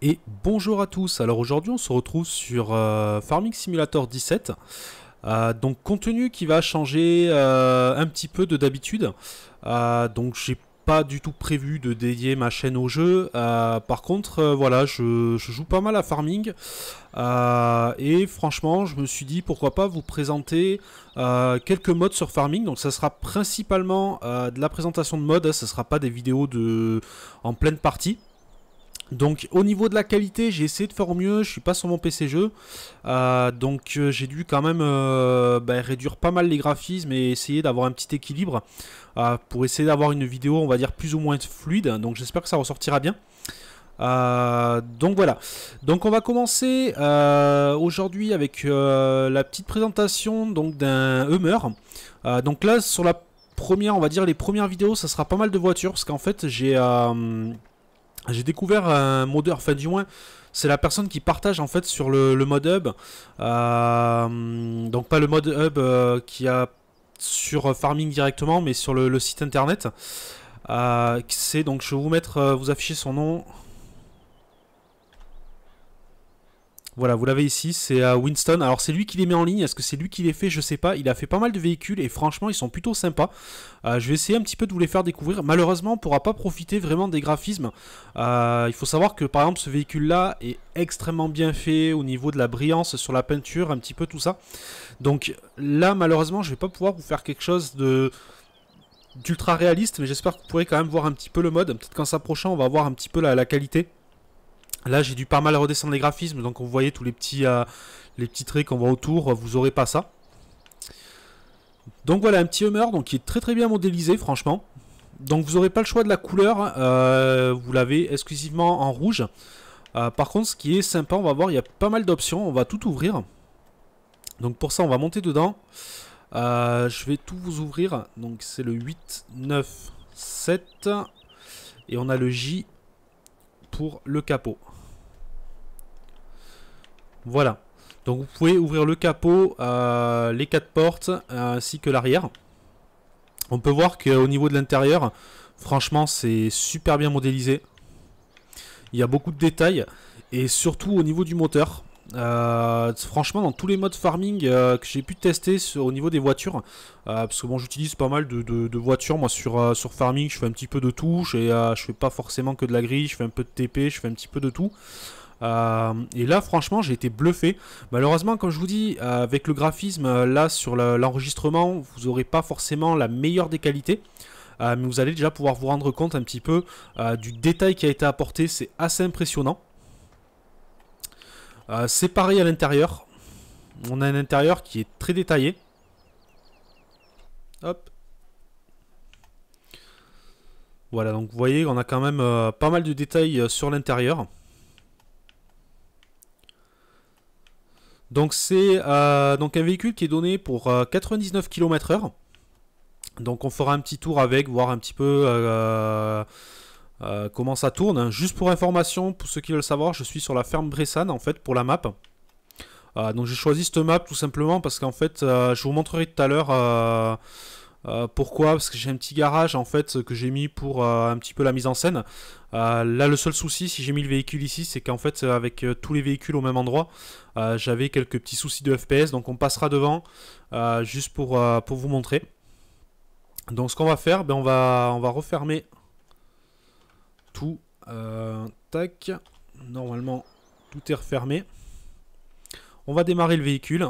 Et bonjour à tous, alors aujourd'hui on se retrouve sur Farming Simulator 17. Donc contenu qui va changer un petit peu de d'habitude. Donc j'ai pas du tout prévu de dédier ma chaîne au jeu. Par contre voilà, je joue pas mal à Farming. Et franchement je me suis dit pourquoi pas vous présenter quelques modes sur Farming. Donc ça sera principalement de la présentation de modes, ça sera pas des vidéos en pleine partie. Donc au niveau de la qualité, j'ai essayé de faire au mieux, je suis pas sur mon PC jeu, donc j'ai dû quand même réduire pas mal les graphismes et essayer d'avoir un petit équilibre pour essayer d'avoir une vidéo on va dire plus ou moins fluide, donc j'espère que ça ressortira bien. Donc voilà, donc on va commencer aujourd'hui avec la petite présentation donc d'un Hummer. Donc là sur la première, on va dire les premières vidéos, ça sera pas mal de voitures parce qu'en fait j'ai découvert un modeur, enfin du moins c'est la personne qui partage en fait sur le mode hub, donc pas le mode hub qui a sur Farming directement mais sur le site internet. C'est donc je vais vous mettre, vous afficher son nom. Voilà, vous l'avez ici, c'est Winston. Alors c'est lui qui les met en ligne, est-ce que c'est lui qui les fait? Je sais pas, il a fait pas mal de véhicules et franchement ils sont plutôt sympas. Je vais essayer un petit peu de vous les faire découvrir. Malheureusement on ne pourra pas profiter vraiment des graphismes. Il faut savoir que par exemple ce véhicule là est extrêmement bien fait au niveau de la brillance sur la peinture, un petit peu tout ça. Donc là malheureusement je vais pas pouvoir vous faire quelque chose d'ultra réaliste, mais j'espère que vous pourrez quand même voir un petit peu le mode. Peut-être qu'en s'approchant on va voir un petit peu la qualité. Là j'ai dû pas mal redescendre les graphismes, donc vous voyez tous les petits traits qu'on voit autour, vous aurez pas ça. Donc voilà un petit Hummer donc qui est très bien modélisé franchement. Donc vous n'aurez pas le choix de la couleur, vous l'avez exclusivement en rouge. Par contre ce qui est sympa, on va voir, il y a pas mal d'options, on va tout ouvrir. Donc pour ça on va monter dedans. Je vais tout vous ouvrir, donc c'est le 8, 9, 7 et on a le J pour le capot. Voilà, donc vous pouvez ouvrir le capot, les 4 portes ainsi que l'arrière. On peut voir qu'au niveau de l'intérieur, franchement c'est super bien modélisé. Il y a beaucoup de détails et surtout au niveau du moteur. Franchement dans tous les modes farming que j'ai pu tester au niveau des voitures, parce que bon j'utilise pas mal de voitures moi sur farming, je fais un petit peu de tout, je fais pas forcément que de la grille, je fais un peu de TP, je fais un petit peu de tout. Et là franchement j'ai été bluffé. Malheureusement comme je vous dis avec le graphisme là sur l'enregistrement vous n'aurez pas forcément la meilleure des qualités, mais vous allez déjà pouvoir vous rendre compte un petit peu du détail qui a été apporté, c'est assez impressionnant. C'est pareil à l'intérieur, on a un intérieur qui est très détaillé. Hop. Voilà, donc vous voyez on a quand même pas mal de détails sur l'intérieur. Donc c'est donc un véhicule qui est donné pour 99 km/h. Donc on fera un petit tour avec, voir un petit peu comment ça tourne. Juste pour information, pour ceux qui veulent savoir, je suis sur la ferme Bressane en fait pour la map. Donc j'ai choisi cette map tout simplement parce qu'en fait je vous montrerai tout à l'heure pourquoi, parce que j'ai un petit garage en fait que j'ai mis pour un petit peu la mise en scène. Là le seul souci si j'ai mis le véhicule ici c'est qu'en fait avec tous les véhicules au même endroit j'avais quelques petits soucis de FPS, donc on passera devant juste pour vous montrer. Donc ce qu'on va faire, on va refermer tout. Tac, normalement tout est refermé. On va démarrer le véhicule.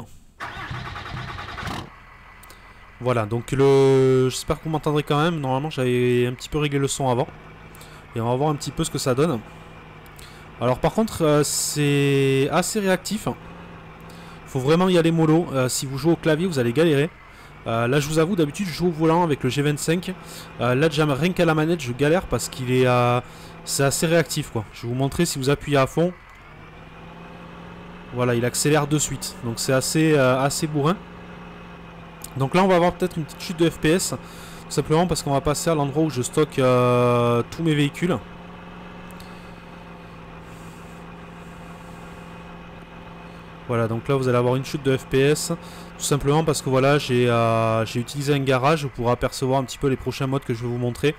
Voilà, donc j'espère que vous m'entendrez quand même. Normalement j'avais un petit peu réglé le son avant. Et on va voir un petit peu ce que ça donne. Alors par contre c'est assez réactif. Faut vraiment y aller mollo. Si vous jouez au clavier vous allez galérer. Là je vous avoue d'habitude je joue au volant avec le G25. Là déjà rien qu'à la manette je galère parce qu'il est c'est assez réactif quoi. Je vais vous montrer si vous appuyez à fond. Voilà, il accélère de suite. Donc c'est assez bourrin. Donc là on va avoir peut-être une petite chute de FPS. Tout simplement parce qu'on va passer à l'endroit où je stocke tous mes véhicules. Voilà, donc là vous allez avoir une chute de FPS. Tout simplement parce que voilà, j'ai utilisé un garage pour apercevoir un petit peu les prochains modes que je vais vous montrer.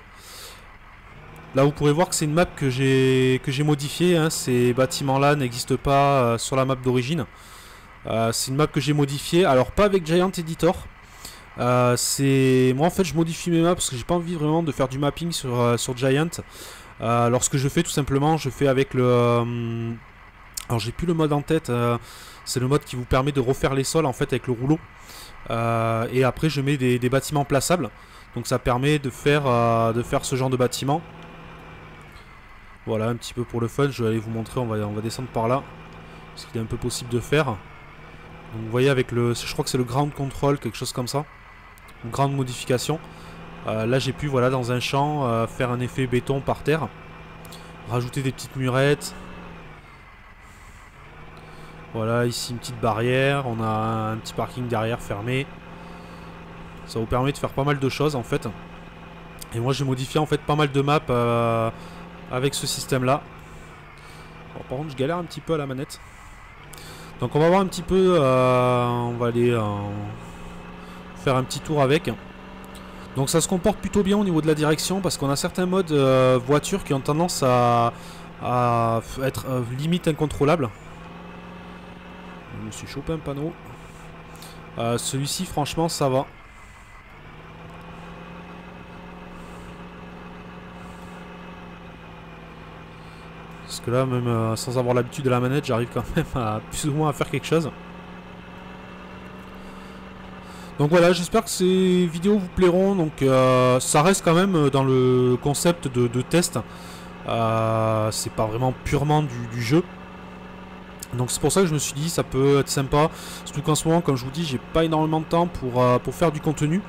Là vous pourrez voir que c'est une map que j'ai modifiée, hein. Ces bâtiments là n'existent pas sur la map d'origine. C'est une map que j'ai modifiée, alors pas avec Giant Editor. Moi en fait je modifie mes maps parce que j'ai pas envie vraiment de faire du mapping sur Giant. Alors ce que je fais tout simplement, je fais avec le... alors j'ai plus le mode en tête, c'est le mode qui vous permet de refaire les sols en fait avec le rouleau. Et après je mets des bâtiments plaçables. Donc ça permet de faire ce genre de bâtiment. Voilà, un petit peu pour le fun, je vais aller vous montrer, on va descendre par là. Ce qu'il est un peu possible de faire. Donc vous voyez avec le... je crois que c'est le ground control, quelque chose comme ça. Une grande modification. Là j'ai pu, voilà, dans un champ, faire un effet béton par terre. Rajouter des petites murettes. Voilà, ici une petite barrière. On a un petit parking derrière fermé. Ça vous permet de faire pas mal de choses en fait. Et moi j'ai modifié en fait pas mal de maps avec ce système là. Bon, par contre je galère un petit peu à la manette. Donc on va voir un petit peu, on va aller faire un petit tour avec. Donc ça se comporte plutôt bien au niveau de la direction parce qu'on a certains modes voitures qui ont tendance à être limite incontrôlables. Je me suis chopé un panneau. Celui-ci franchement ça va. Parce que là même sans avoir l'habitude de la manette j'arrive quand même à plus ou moins à faire quelque chose. Donc voilà, j'espère que ces vidéos vous plairont. Donc ça reste quand même dans le concept de test. C'est pas vraiment purement du jeu. Donc c'est pour ça que je me suis dit ça peut être sympa. Surtout qu'en ce moment, comme je vous dis, j'ai pas énormément de temps pour faire du contenu.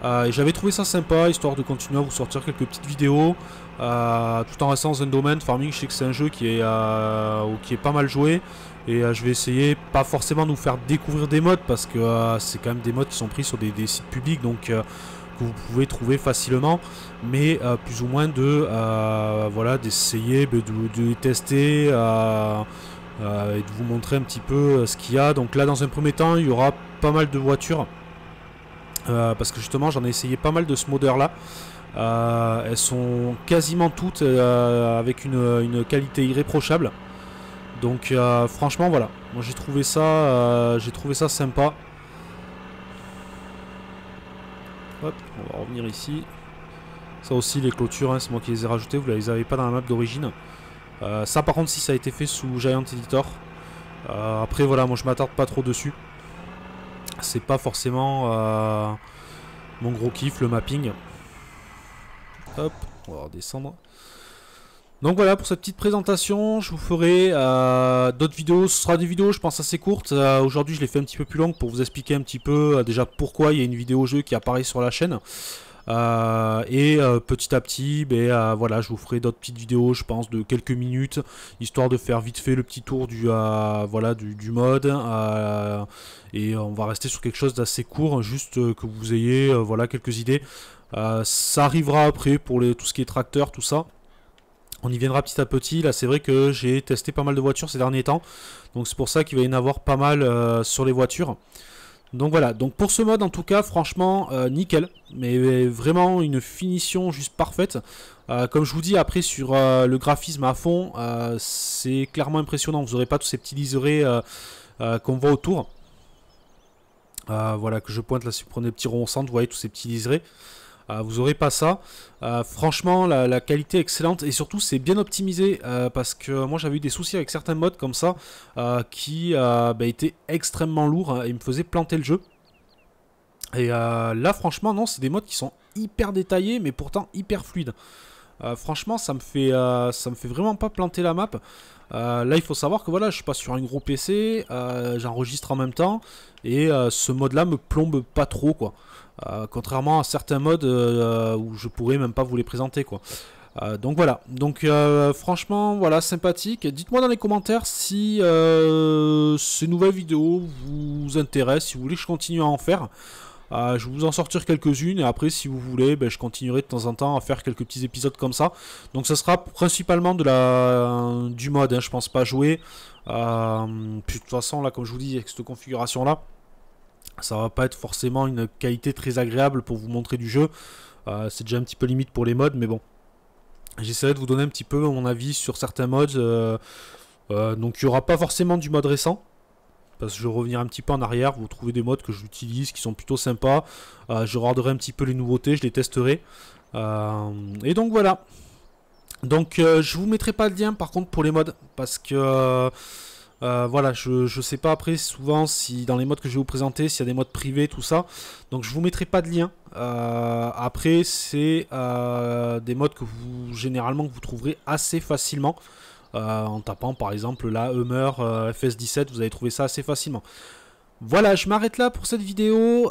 Et j'avais trouvé ça sympa, histoire de continuer à vous sortir quelques petites vidéos. Tout en restant dans un domaine. Farming, je sais que c'est un jeu qui est pas mal joué. Et je vais essayer, pas forcément de vous faire découvrir des modes, parce que c'est quand même des modes qui sont pris sur des sites publics, donc que vous pouvez trouver facilement, mais plus ou moins voilà, d'essayer, de les tester et de vous montrer un petit peu ce qu'il y a. Donc là, dans un premier temps, il y aura pas mal de voitures, parce que justement, j'en ai essayé pas mal de ce modeur là. Elles sont quasiment toutes avec une qualité irréprochable. Donc franchement voilà, moi j'ai trouvé ça sympa. Hop, on va revenir ici. Ça aussi les clôtures, hein, c'est moi qui les ai rajoutées, vous les avez pas dans la map d'origine. Ça par contre si ça a été fait sous Giant Editor. Après voilà, moi je m'attarde pas trop dessus. C'est pas forcément mon gros kiff le mapping. Hop, on va redescendre. Donc voilà pour cette petite présentation, je vous ferai d'autres vidéos, ce sera des vidéos je pense assez courtes. Aujourd'hui je l'ai fait un petit peu plus longue pour vous expliquer un petit peu déjà pourquoi il y a une vidéo jeu qui apparaît sur la chaîne. Petit à petit, voilà, je vous ferai d'autres petites vidéos, je pense, de quelques minutes, histoire de faire vite fait le petit tour voilà, du mode. Et on va rester sur quelque chose d'assez court, juste que vous ayez voilà, quelques idées. Ça arrivera après pour tout ce qui est tracteur, tout ça. On y viendra petit à petit. Là c'est vrai que j'ai testé pas mal de voitures ces derniers temps. Donc c'est pour ça qu'il va y en avoir pas mal sur les voitures. Donc voilà, donc pour ce mode en tout cas franchement nickel. Mais vraiment une finition juste parfaite. Comme je vous dis après sur le graphisme à fond, c'est clairement impressionnant. Vous n'aurez pas tous ces petits liserés qu'on voit autour. Voilà que je pointe là si vous prenez le petit rond au centre, vous voyez tous ces petits liserés. Vous aurez pas ça. Franchement la qualité est excellente et surtout c'est bien optimisé parce que moi j'avais eu des soucis avec certains modes comme ça qui étaient extrêmement lourds et me faisaient planter le jeu. Et là franchement non, c'est des modes qui sont hyper détaillés mais pourtant hyper fluides. Franchement ça me fait vraiment pas planter la map. Là il faut savoir que voilà, je suis pas sur un gros PC, j'enregistre en même temps et ce mode là me plombe pas trop quoi. Contrairement à certains modes où je pourrais même pas vous les présenter quoi. Donc voilà, donc franchement voilà, sympathique. Dites-moi dans les commentaires si ces nouvelles vidéos vous intéressent, si vous voulez que je continue à en faire. Je vais vous en sortir quelques-unes et après si vous voulez je continuerai de temps en temps à faire quelques petits épisodes comme ça. Donc ça sera principalement du mode, hein, je pense pas jouer. Puis de toute façon là comme je vous dis avec cette configuration là, ça va pas être forcément une qualité très agréable pour vous montrer du jeu. C'est déjà un petit peu limite pour les modes mais bon. J'essaierai de vous donner un petit peu mon avis sur certains mods. Donc il n'y aura pas forcément du mode récent. Parce que je vais revenir un petit peu en arrière. Vous trouvez des mods que j'utilise qui sont plutôt sympas. Je regarderai un petit peu les nouveautés, je les testerai. Et donc voilà. Donc je vous mettrai pas le lien par contre pour les mods. Parce que voilà, je sais pas après souvent si dans les mods que je vais vous présenter, s'il y a des mods privés, tout ça. Donc je vous mettrai pas de lien. Après c'est des mods que vous généralement que vous trouverez assez facilement. En tapant par exemple là Hummer FS17, vous allez trouver ça assez facilement. Voilà, je m'arrête là pour cette vidéo.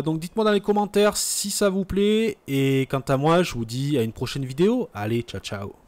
Donc dites-moi dans les commentaires si ça vous plaît. Et quant à moi, je vous dis à une prochaine vidéo. Allez, ciao ciao.